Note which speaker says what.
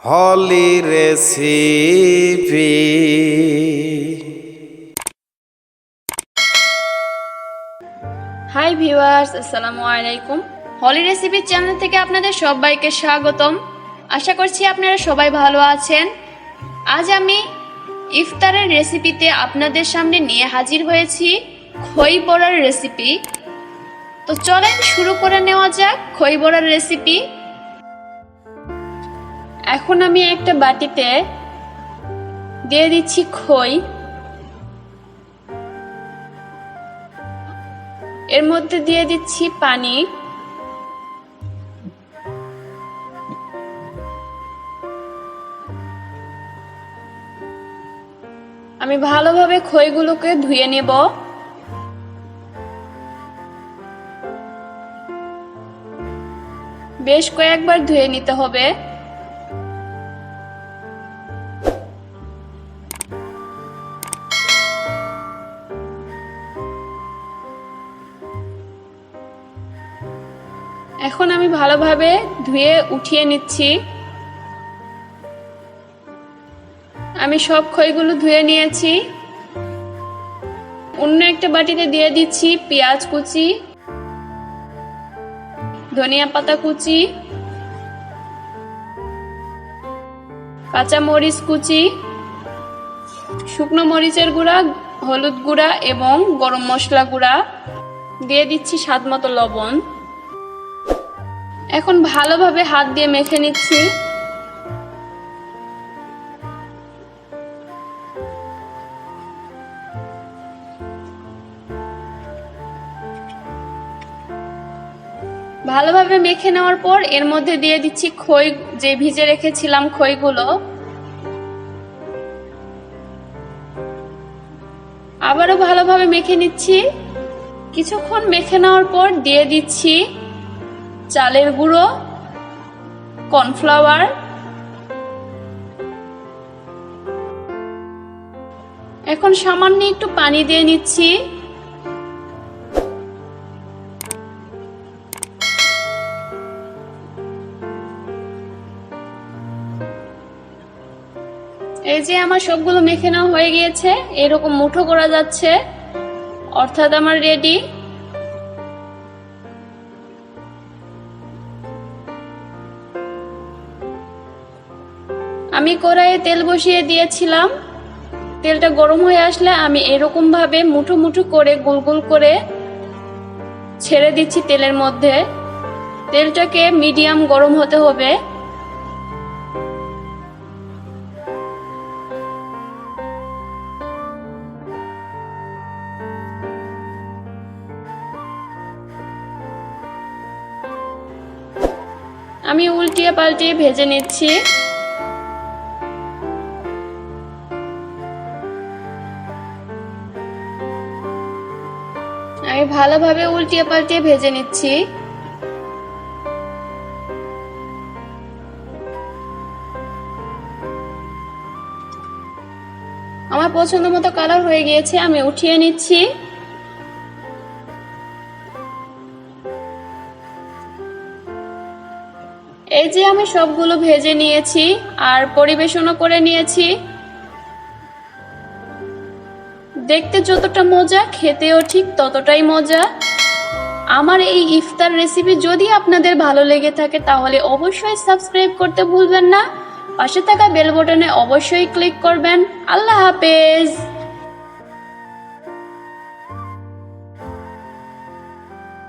Speaker 1: হলি recipe.
Speaker 2: Hi viewers, আসসালামু আলাইকুম। হলি recipe channel থেকে আপনাদের সবাইকে স্বাগতম। আশা করছি আপনারা সবাই ভালো আছেন। আজ আমি ইফতারের রেসিপিতে আপনাদের সামনে নিয়ে হাজির হয়েছি খই বড়ার রেসিপি। তো চলেন শুরু করে নেওয়া যাক খই বড়ার রেসিপি। এখন আমি একটা বাটিতে দিয়ে দিচ্ছি খই। এর মধ্যে দিয়ে দিচ্ছি পানি। আমি ভালোভাবে খইগুলোকে ধুয়ে নেব। বেশ কয়েকবার ধুয়ে নিতে হবে। এখন আমি ভালোভাবে ধুয়ে উঠিয়ে নিচ্ছি। আমি সব খইগুলো ধুয়ে নিয়েছি। অন্য একটা বাটিতে দিয়ে দিচ্ছি পেঁয়াজ কুচি, ধনিয়া পাতা কুচি, কাঁচা মরিচ কুচি, শুকনো মরিচের গুঁড়া, হলুদ গুঁড়া এবং গরম মশলা গুঁড়া। দিয়ে দিচ্ছি স্বাদ মতো লবণ। এখন ভালোভাবে হাত দিয়ে মেখে নিচ্ছি। ভালোভাবে মেখে নেওয়ার পর এর মধ্যে দিয়ে দিচ্ছি খই যে ভিজে রেখেছিলাম খইগুলো। আবারও ভালোভাবে মেখে নিচ্ছি। কিছুক্ষণ মেখে নেওয়ার পর দিয়ে দিচ্ছি চালের গুঁড়ো, কর্নফ্লাওয়ার, এখন সামান্য একটু পানি দিয়ে নিচ্ছি। এই যে আমার সবগুলো মেখে নেওয়া হয়ে গিয়েছে, এরকম মুঠো করা যাচ্ছে, অর্থাৎ আমার রেডি। আমি কড়াইয়ে তেল বসিয়ে দিয়েছিলাম। তেলটা গরম হয়ে আসলে আমি এরকম ভাবে মুঠো মুঠো করে গোল গোল করে ছেড়ে দিচ্ছি তেলের মধ্যে। তেলটাকে মিডিয়াম গরম হতে হবে। আমি উল্টিয়ে পাল্টিয়ে ভেজে নিচ্ছি। আমি ভালোভাবে উল্টিয়ে পাল্টিয়ে ভেজে নিচ্ছি। আমার পছন্দ মতো কালার হয়ে গিয়েছে, আমি উঠিয়ে নিচ্ছি। এই যে আমি সবগুলো ভেজে নিয়েছি আর পরিবেশনও করে নিয়েছি। দেখতে যতটা মজা, খেতেও ঠিক ততটাই মজা। আমার এই ইফতার রেসিপি যদি আপনাদের ভালো লেগে থাকে তাহলে অবশ্যই সাবস্ক্রাইব করতে ভুলবেন না। পাশে থাকা বেল বাটনে অবশ্যই ক্লিক করবেন। আল্লাহ হাফেজ।